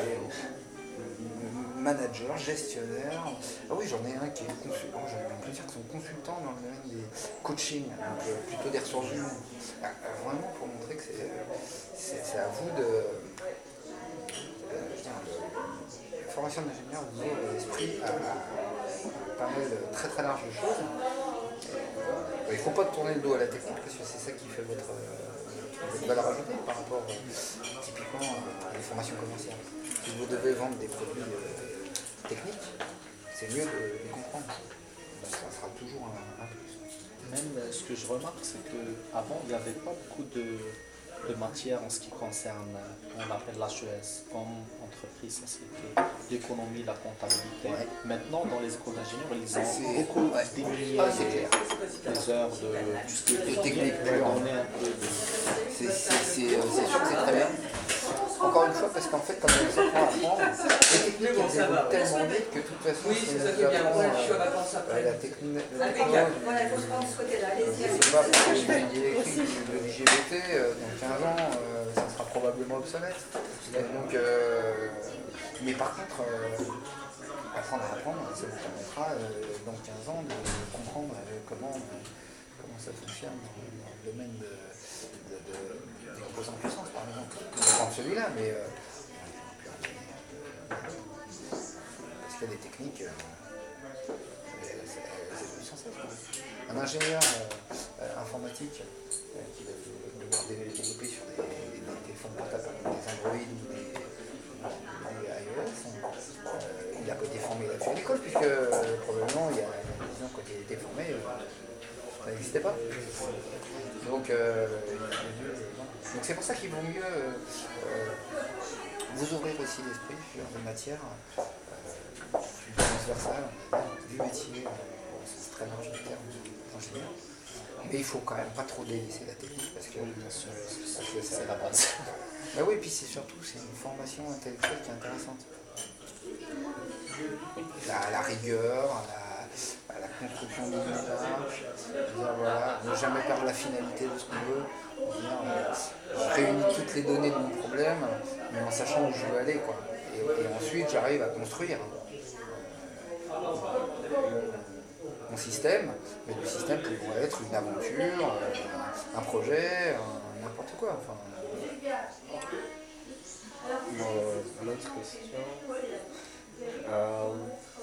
Speaker 1: Manager, gestionnaire. Ah oui, j'en ai un qui est consultant, j'en ai même plusieurs qui sont consultants dans le domaine des coaching, donc plutôt des ressources humaines. Vraiment pour montrer que c'est à vous de. La formation d'ingénieur vous ouvre l'esprit à pas mal très très large de choses. Il ne faut pas tourner le dos à la technique parce que c'est ça qui fait votre valeur ajoutée par rapport typiquement à des formations commerciales. Si vous devez vendre des produits techniques, c'est mieux de les comprendre. Ça sera toujours un plus.
Speaker 2: Même ce que je remarque, c'est qu'avant, il n'y avait pas beaucoup de matières en ce qui concerne, on appelle l'HES, comme entreprise, société, l'économie, la comptabilité.
Speaker 1: Ouais.
Speaker 2: Maintenant, dans les écoles d'ingénieurs, ils ont beaucoup diminué les heures de tout ce qui est technique pour donner un peu de...
Speaker 1: C'est sûr que c'est très bien. Encore une fois, parce qu'en fait, quand on les apprend à apprendre, les techniques elles évoluent tellement vite que de toute façon, si on nous apprend la technique,
Speaker 3: Voilà, il faut se prendre ce côté-là. Allez-y,
Speaker 1: je ne sais pas, parce que j'ai écrit le LGBT, dans 15 ans, ça sera probablement obsolète. Donc, mais par contre, apprendre à apprendre, ça vous permettra dans 15 ans de comprendre comment ça fonctionne dans le domaine des composants de puissance, par exemple. On va prendre celui-là, mais parce qu'il y a des techniques, elles évoluent sans cesse. Un ingénieur informatique qui va devoir développer sur des téléphones portables, des Android ou des iOS, il n'a pas été formé là-dessus à l'école, puisque probablement il y a 10 ans quand il a été formé, ça n'existait pas. Donc c'est pour ça qu'il vaut mieux vous ouvrir aussi l'esprit sur des matières plus transversales, du métier, c'est très large de terme d'ingénieur. Mais il faut quand même pas trop délaisser la technique parce que
Speaker 2: c'est la base.
Speaker 1: Ben oui, puis c'est surtout c'est une formation intellectuelle qui est intéressante. La rigueur, la construction d'une démarche, voilà, ne jamais perdre la finalité de ce qu'on veut, je réunis toutes les données de mon problème, mais en sachant où je veux aller, quoi. Et ensuite j'arrive à construire mon système, mais le système pourrait être une aventure, un projet, n'importe quoi. Enfin,
Speaker 4: une autre question.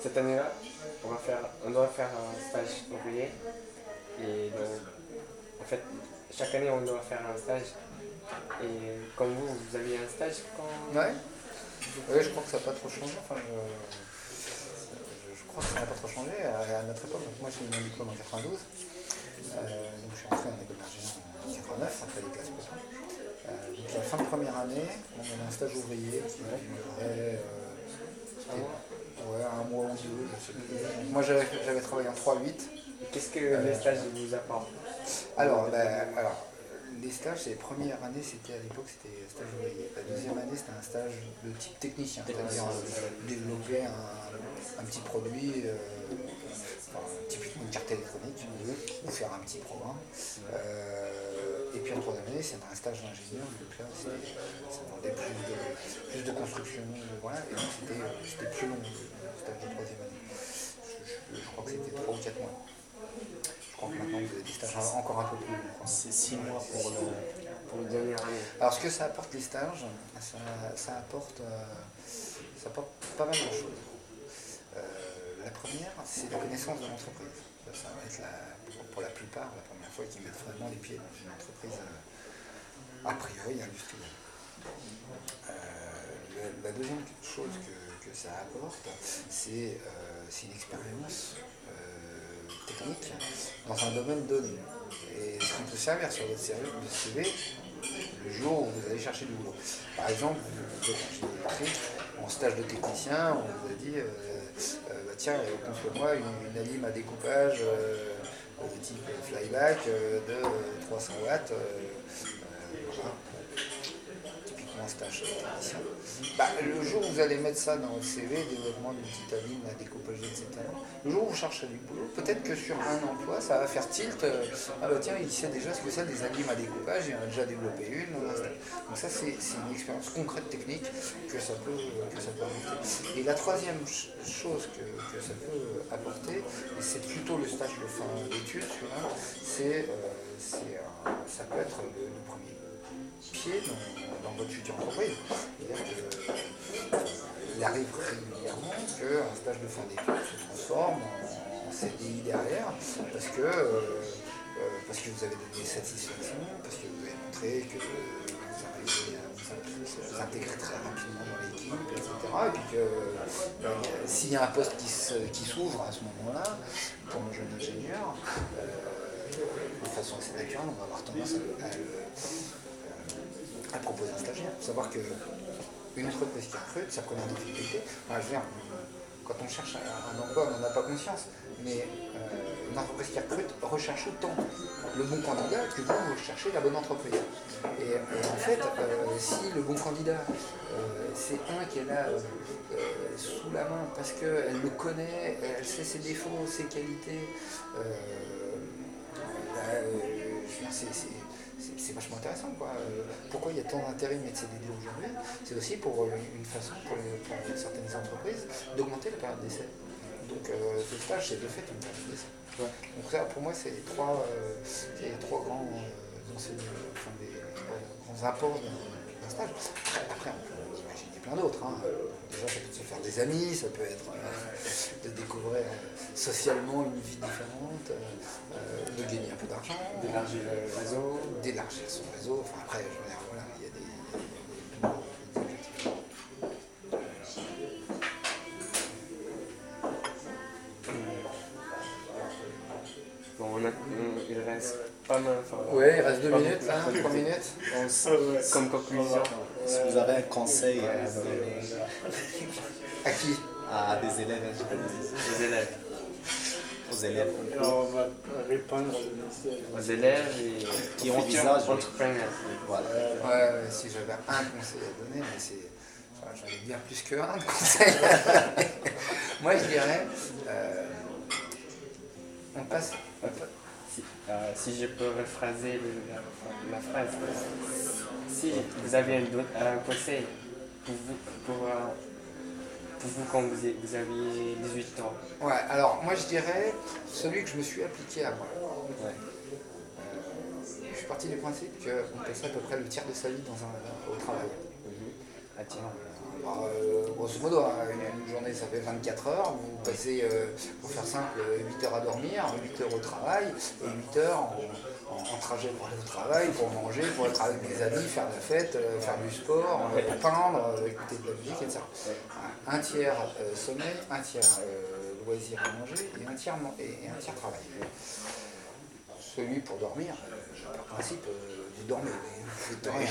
Speaker 4: Cette année-là, on doit faire un stage ouvrier. Et donc, en fait, chaque année, on doit faire un stage. Et comme vous aviez un stage quand...
Speaker 1: Ouais, je crois que ça n'a pas trop changé. Enfin, je crois que ça n'a pas trop changé à notre époque. Donc, moi, j'ai eu mon diplôme en 92. Donc, je suis rentré en école d'ingénieur en 89, après les classes prépa. Donc, à la fin de première année, on avait un stage ouvrier qui durait un mois ou deux, je sais plus. Donc, moi, j'avais travaillé en 3-8.
Speaker 4: Qu'est-ce que les stages vous apportent?
Speaker 1: Alors, les stages, les premières années, c'était à l'époque, c'était stage ouvrier. La deuxième année, c'était un stage de type technicien, c'est-à-dire développer un petit produit, typiquement une carte électronique, ou faire un petit programme. Et puis en troisième année, c'est un stage d'ingénieur, donc là, ça demandait plus de construction, voilà, et donc c'était plus long, le stage de troisième année. Je crois que c'était 3 ou 4 mois. Je crois que maintenant, vous avez des stages encore un peu plus longs.
Speaker 2: C'est 6 mois
Speaker 4: pour la dernière année.
Speaker 1: Alors, ce que ça apporte les stages, ça apporte pas mal de choses. La première, c'est la connaissance de l'entreprise. Ça va être pour la plupart la première fois qu'ils mettent vraiment les pieds dans une entreprise a priori industrielle. La deuxième chose que ça apporte, c'est une expérience technique dans un domaine donné. Et ce qui peut servir sur votre CV le jour où vous allez chercher du boulot. Par exemple, vous êtes en stage de technicien, on vous a dit tiens, construis-moi une alim à découpage de type flyback de 300 watts. Voilà. Typiquement un stage technicien. Le jour où vous allez mettre ça dans votre CV, développement d'une petite alim à découpage, etc., le jour où vous cherchez du boulot, peut-être que sur un emploi, ça va faire tilt. Tiens, il sait déjà ce que c'est des alimes à découpage, il en a déjà développé une. Donc ça, c'est une expérience concrète technique que ça peut apporter. Et la troisième chose que ça peut apporter, et c'est plutôt le stage de fin d'études, celui-là, ça peut être le premier pied dans votre future entreprise. C'est-à-dire qu'il arrive régulièrement qu'un stage de fin d'études se transforme en CDI derrière parce que vous avez donné satisfaction, parce que vous avez montré que vous arrivez à vous intégrer très rapidement dans l'équipe, etc. Et puis que s'il y a un poste qui s'ouvre à ce moment-là, pour un jeune ingénieur, de façon assez naturelle, on va avoir tendance à proposer un stagiaire. Il faut savoir qu'une entreprise qui recrute, sa première difficulté, quand on cherche un emploi, on n'en a pas conscience, mais une entreprise qui recrute recherche autant le bon candidat que vous recherchez la bonne entreprise. Et en fait, si le bon candidat, c'est un qui est là sous la main parce qu'elle le connaît, elle sait ses défauts, ses qualités, c'est vachement intéressant, quoi. Pourquoi il y a tant d'intérêt et de CDD aujourd'hui? C'est aussi pour une façon pour certaines entreprises d'augmenter la période d'essai. Donc ce stage, c'est de fait une période d'essai. Ouais. Donc ça, pour moi, c'est les trois grands grands apports d'un stage. Après, on peut imaginer plein d'autres. Déjà, ça peut se faire des amis, ça peut être de découvrir socialement une vie différente, de gagner un peu d'argent,
Speaker 4: d'élargir le réseau,
Speaker 1: d'élargir son réseau. Enfin, après, je veux dire, voilà, il y a des objectifs.
Speaker 4: Bon, il reste pas mal.
Speaker 1: Ouais, il reste 2 minutes, là, 3 minutes.
Speaker 4: Comme conclusion.
Speaker 2: Si vous avez un conseil à donner
Speaker 1: À qui?
Speaker 2: à des élèves,
Speaker 4: Aux élèves.
Speaker 2: aux élèves
Speaker 5: Alors, on va répondre
Speaker 4: Aux élèves et
Speaker 2: qui
Speaker 4: aux futurs
Speaker 2: envisagent.
Speaker 4: entrepreneurs.
Speaker 2: Voilà.
Speaker 1: Ouais, si j'avais un conseil à donner, mais c'est. J'en ai bien plus qu'un de conseils. Moi, je dirais. On passe.
Speaker 4: Si je peux rephraser la phrase, si vous avez un conseil pour vous quand vous aviez 18 ans.
Speaker 1: Ouais, alors moi je dirais celui que je me suis appliqué à moi.
Speaker 2: Ouais.
Speaker 1: Je suis parti du principe qu'on passait à peu près le tiers de sa vie au travail.
Speaker 4: Ah tiens.
Speaker 1: Grosso modo, une journée ça fait 24 heures, vous passez, pour faire simple, 8 heures à dormir, 8 heures au travail, et 8 heures en trajet pour aller au travail, pour manger, pour être avec des amis, faire de la fête, faire du sport, peindre, écouter de la musique, etc. Un tiers sommeil, un tiers loisir à manger, et un tiers travail. Celui pour dormir, par principe, vous dormez, vous faites rien.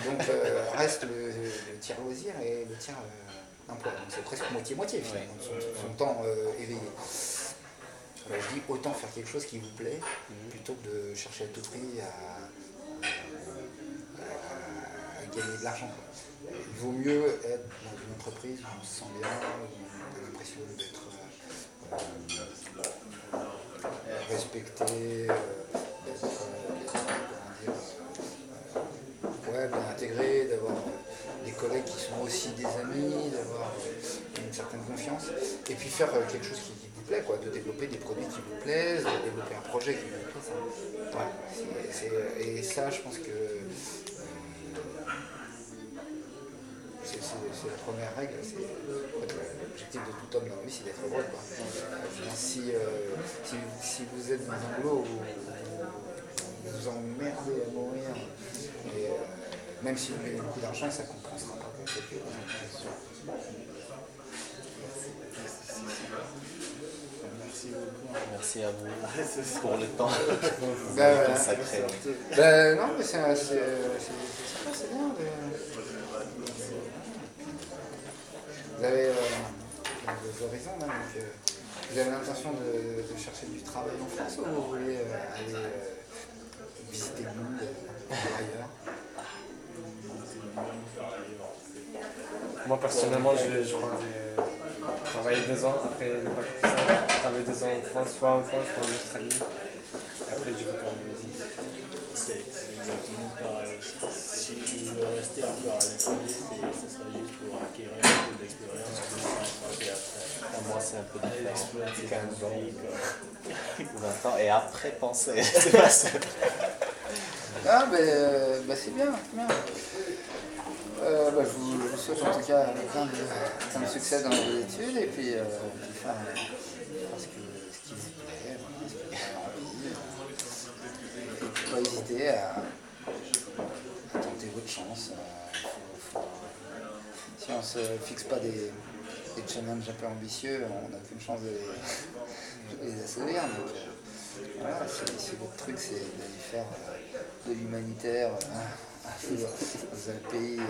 Speaker 1: Donc reste le tiers loisir et le tiers emploi. Donc c'est presque moitié-moitié finalement, son temps éveillé. Je dis autant faire quelque chose qui vous plaît, plutôt que de chercher à tout prix à gagner de l'argent. Il vaut mieux être dans une entreprise où on se sent bien, où on a l'impression d'être respecter, d'être bien intégré, d'avoir des collègues qui sont aussi des amis, d'avoir une certaine confiance, et puis faire quelque chose qui vous plaît, quoi, de développer des produits qui vous plaisent, de développer un projet qui vous plaît. Et ça, je pense que c'est la première règle. L'objectif de tout homme dans la vie, c'est d'être heureux, quoi. Si vous êtes dans un boulot où vous vous emmerdez à mourir, et même si vous gagnez beaucoup d'argent, ça ne compensera pas.
Speaker 5: Merci beaucoup.
Speaker 2: Merci à vous pour le temps consacré.
Speaker 1: Non, mais c'est sympa, c'est bien. Vous avez raison, hein, donc, vous avez l'intention de chercher du travail en France ou vous voulez aller visiter le monde ailleurs?
Speaker 4: Moi personnellement, je crois travailler 2 ans après le bac plus 5, travailler 2 ans en France, soit en France, soit en Australie. Après, je retourne en Asie.
Speaker 5: C'est exactement pareil. Si je veux rester encore à l'étranger, ce sera juste pour acquérir un peu d'expérience.
Speaker 2: Moi, c'est un peu différent.
Speaker 5: Exploiter
Speaker 2: 15 ans,
Speaker 5: pays,
Speaker 2: 20 ans, et après penser. C'est pas ça.
Speaker 1: Ah, c'est bien, c'est bien. Je vous souhaite en tout cas plein de succès dans vos études et puis faire ce qui vous plaît, ce qui vous donne envie. Et puis pas hésiter à tenter votre chance. Si on ne se fixe pas des challenges un peu ambitieux, on n'a aucune chance de les assouvir. Donc, voilà, si votre truc c'est d'aller faire de l'humanitaire dans un pays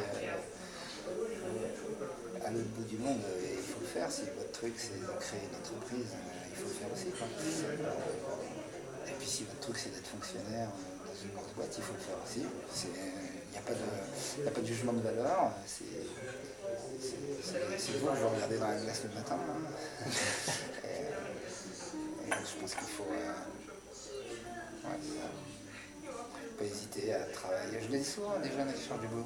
Speaker 1: à l'autre bout du monde, il faut le faire. Si votre truc c'est de créer une entreprise, il faut le faire aussi, quoi. Et puis si votre truc c'est d'être fonctionnaire dans une grosse boîte, il faut le faire aussi. Il n'y a pas de jugement de valeur. C'est vous que je vais regarder dans la glace le matin. Hein. Et je pense qu'il faut pas hésiter à travailler. Je le dis souvent à des jeunes qui cherchent du boulot.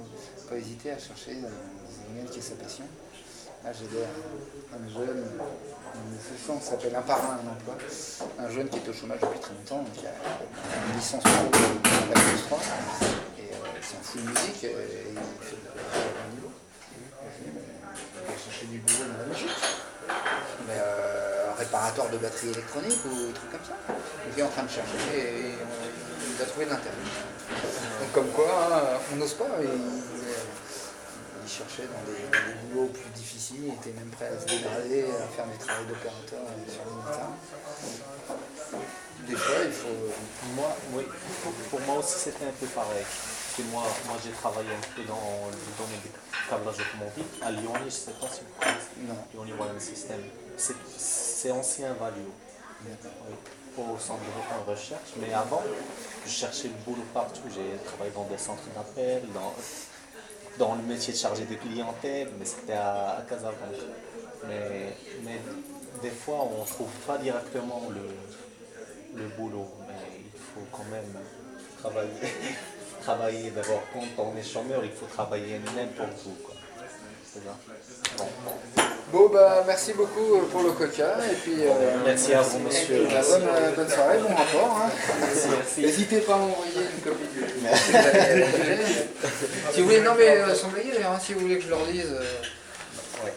Speaker 1: Pas hésiter à chercher dans un domaine qui est sa passion. Là, j'ai un jeune, une association qui s'appelle Un par un emploi. Un jeune qui est au chômage depuis très longtemps, donc qui a une licence pro de Bac plus 3. Et c'est un fou de musique et il fait de un niveau. Il va chercher du boulot dans la musique. Mais réparateur de batteries électroniques ou des trucs comme ça. Il est en train de chercher et il a trouvé de l'intérêt. Donc comme quoi, on n'ose pas. Il cherchait dans des boulots plus difficiles, il était même prêt à se dégrader, à faire des travaux d'opérateur sur l'ordinateur. Des fois, il faut...
Speaker 2: Pour moi aussi, c'était un peu pareil. Parce que moi j'ai travaillé un peu dans le domaine du câblage automotive à Lyon, je ne sais pas si vous connaissez.
Speaker 1: Non.
Speaker 2: Lyon Wireless System. C'est ancien Valio. Au centre de recherche. Mais avant, je cherchais le boulot partout. J'ai travaillé dans des centres d'appel, dans le métier de chargé de clientèle, mais c'était à Casablanca. Mais des fois, on ne trouve pas directement le boulot. Mais il faut quand même travailler d'abord. Quand on est chômeur, il faut travailler n'importe où, quoi. C'est ça.
Speaker 1: Bon, merci beaucoup pour le coca et puis
Speaker 2: merci à vous, monsieur.
Speaker 1: Bonne soirée, bon rapport. Hein.
Speaker 2: Merci.
Speaker 1: N'hésitez pas à m'envoyer une copie du si vous voulez, non mais sans blaguer, hein, si vous voulez que je leur dise.
Speaker 2: Ouais.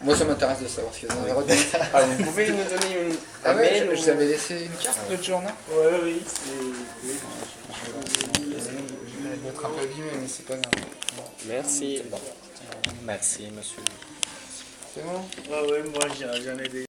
Speaker 1: Moi ça m'intéresse de savoir ce qu'ils ont retenu.
Speaker 4: Vous pouvez nous donner un
Speaker 1: Ah ouais,
Speaker 4: mail
Speaker 1: je vous avais laissé une carte l'autre jour, non?
Speaker 5: Oui.
Speaker 1: Je vais être un peu abîmé, mais c'est pas grave.
Speaker 4: Merci.
Speaker 2: Merci, monsieur.
Speaker 1: C'est bon?
Speaker 5: Oui, moi j'en ai des.